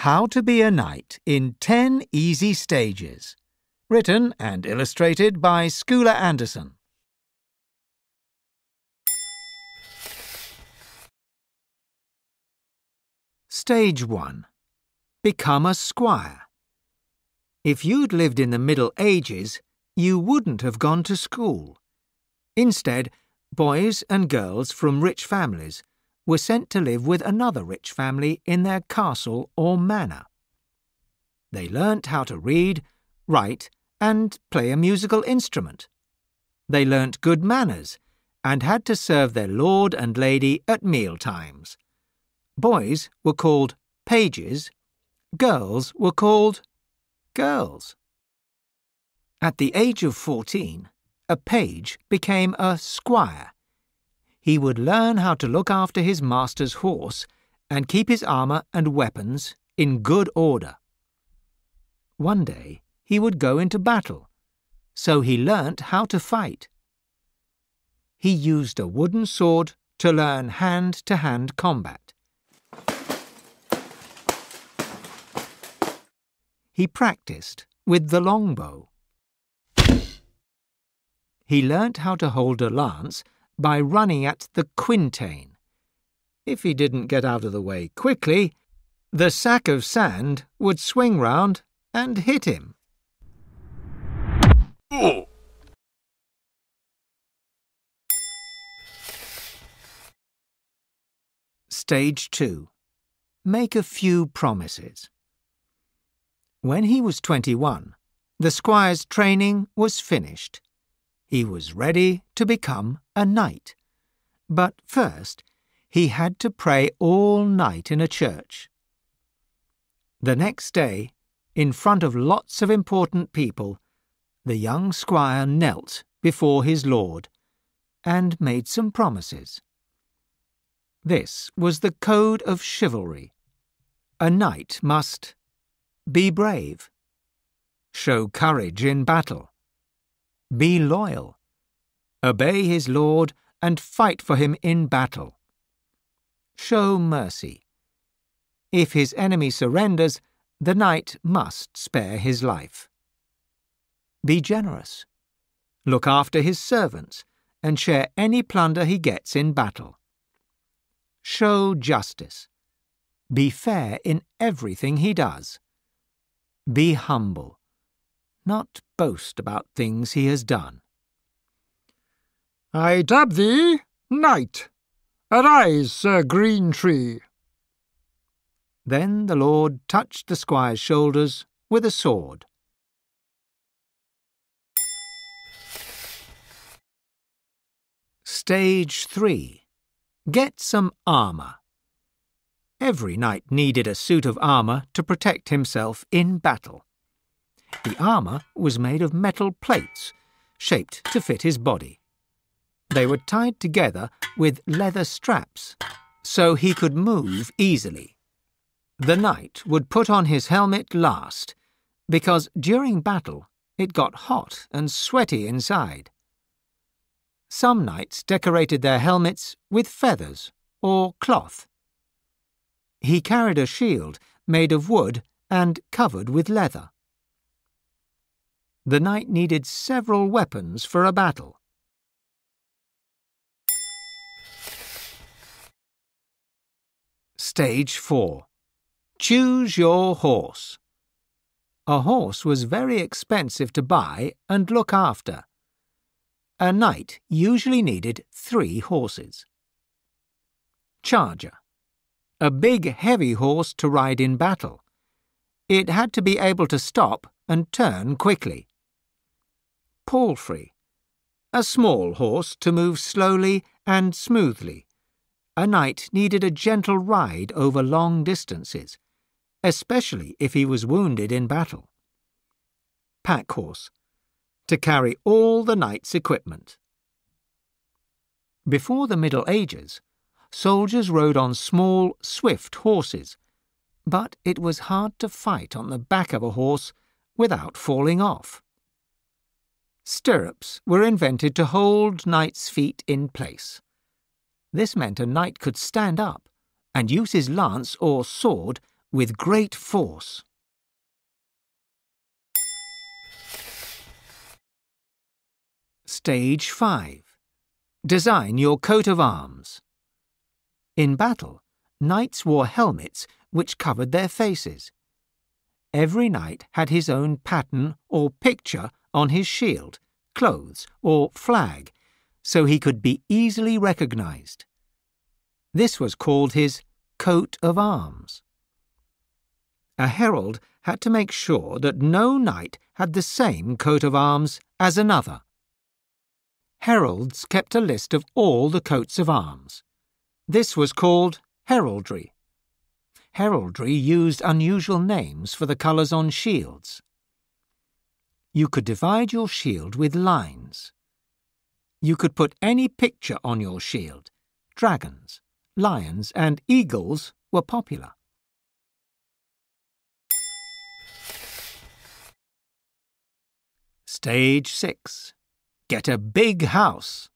How to Be a Knight in 10 Easy Stages. Written and illustrated by Squire Anderson. Stage 1. Become a squire. If you'd lived in the Middle Ages, you wouldn't have gone to school. Instead, boys and girls from rich families were sent to live with another rich family in their castle or manor. They learnt how to read, write, and play a musical instrument. They learnt good manners and had to serve their lord and lady at meal times. Boys were called pages, girls were called girls. At the age of 14, a page became a squire. He would learn how to look after his master's horse and keep his armour and weapons in good order. One day he would go into battle, so he learnt how to fight. He used a wooden sword to learn hand-to-hand combat. He practised with the longbow. He learnt how to hold a lance by running at the quintain. If he didn't get out of the way quickly, the sack of sand would swing round and hit him. Stage 2. Make a few promises. When he was 21, the squire's training was finished. He was ready to become a knight. But first, he had to pray all night in a church. The next day, in front of lots of important people, the young squire knelt before his lord and made some promises. This was the code of chivalry. A knight must be brave, show courage in battle, be loyal, obey his lord and fight for him in battle, show mercy. If his enemy surrenders, the knight must spare his life. Be generous, look after his servants, and share any plunder he gets in battle. Show justice, be fair in everything he does. Be humble, not boast about things he has done. I dub thee knight. Arise, Sir Green Tree. Then the lord touched the squire's shoulders with a sword. Stage 3. Get some armour. Every knight needed a suit of armour to protect himself in battle. The armour was made of metal plates, shaped to fit his body. They were tied together with leather straps, so he could move easily. The knight would put on his helmet last, because during battle it got hot and sweaty inside. Some knights decorated their helmets with feathers or cloth. He carried a shield made of wood and covered with leather. The knight needed several weapons for a battle. Stage 4. Choose your horse. A horse was very expensive to buy and look after. A knight usually needed 3 horses. Charger. A big, heavy horse to ride in battle. It had to be able to stop and turn quickly. Palfrey. A small horse to move slowly and smoothly. A knight needed a gentle ride over long distances, especially if he was wounded in battle. Pack horse. To carry all the knight's equipment. Before the Middle Ages, soldiers rode on small, swift horses, but it was hard to fight on the back of a horse without falling off. Stirrups were invented to hold knights' feet in place. This meant a knight could stand up and use his lance or sword with great force. Stage 5. Design your coat of arms. In battle, knights wore helmets which covered their faces. Every knight had his own pattern or picture on his shield, clothes, or flag, so he could be easily recognized. This was called his coat of arms. A herald had to make sure that no knight had the same coat of arms as another. Heralds kept a list of all the coats of arms. This was called heraldry. Heraldry used unusual names for the colours on shields. You could divide your shield with lines. You could put any picture on your shield. Dragons, lions, and eagles were popular. Stage 6. Get a big house.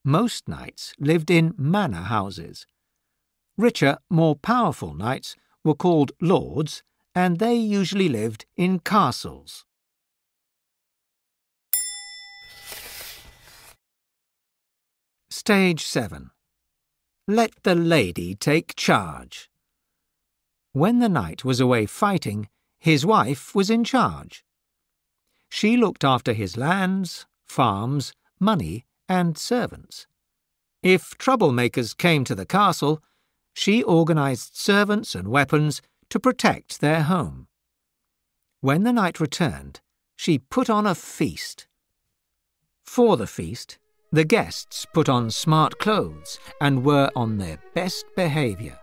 Most knights lived in manor houses. Richer, more powerful knights were called lords, and they usually lived in castles. Stage 7. Let the lady take charge. When the knight was away fighting, his wife was in charge. She looked after his lands, farms, money, and servants. If troublemakers came to the castle, she organised servants and weapons to protect their home. When the knight returned, she put on a feast. For the feast, the guests put on smart clothes and were on their best behaviour.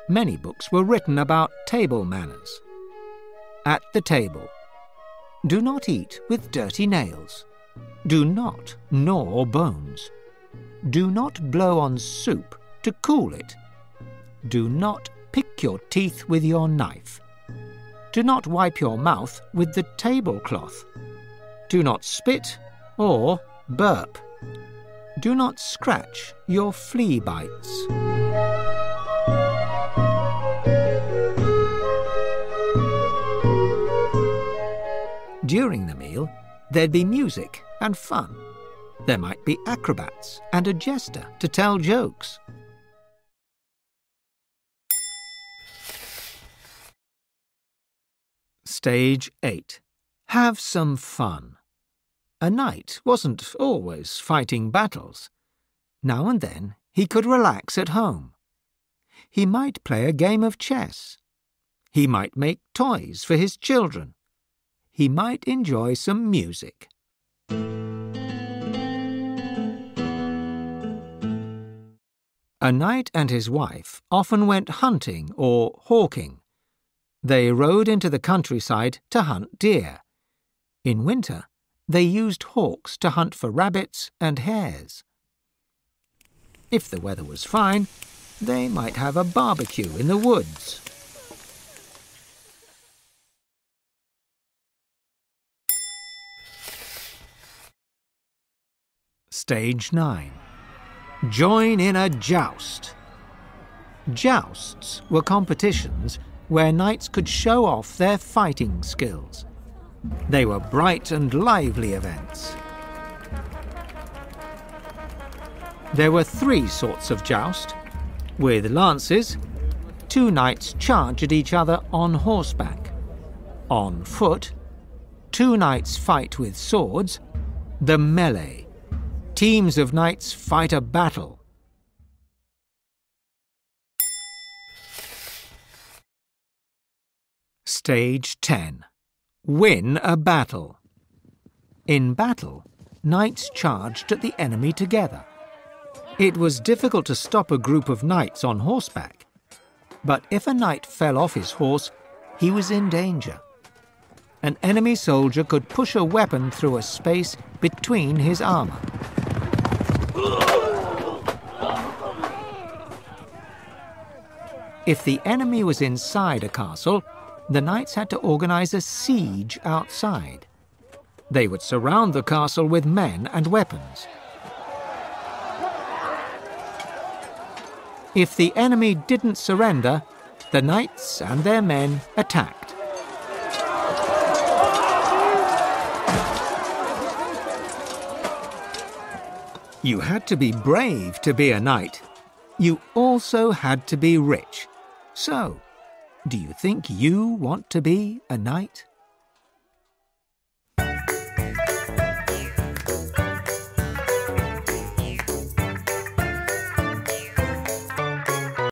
Many books were written about table manners. At the table, do not eat with dirty nails. Do not gnaw bones. Do not blow on soup to cool it. Do not pick your teeth with your knife. Do not wipe your mouth with the tablecloth. Do not spit or burp. Do not scratch your flea bites. During the meal, there'd be music and fun. There might be acrobats and a jester to tell jokes. Stage 8. Have some fun. A knight wasn't always fighting battles. Now and then he could relax at home. He might play a game of chess. He might make toys for his children. He might enjoy some music. A knight and his wife often went hunting or hawking. They rode into the countryside to hunt deer. In winter, they used hawks to hunt for rabbits and hares. If the weather was fine, they might have a barbecue in the woods. Stage 9. Join in a joust. Jousts were competitions where knights could show off their fighting skills. They were bright and lively events. There were 3 sorts of joust. With lances, 2 knights charge at each other on horseback. On foot, 2 knights fight with swords. The melee. Teams of knights fight a battle. Stage 10. Win a battle. In battle, knights charged at the enemy together. It was difficult to stop a group of knights on horseback, but if a knight fell off his horse, he was in danger. An enemy soldier could push a weapon through a space between his armour. If the enemy was inside a castle, the knights had to organise a siege outside. They would surround the castle with men and weapons. If the enemy didn't surrender, the knights and their men attacked. You had to be brave to be a knight. You also had to be rich. So, do you think you want to be a knight?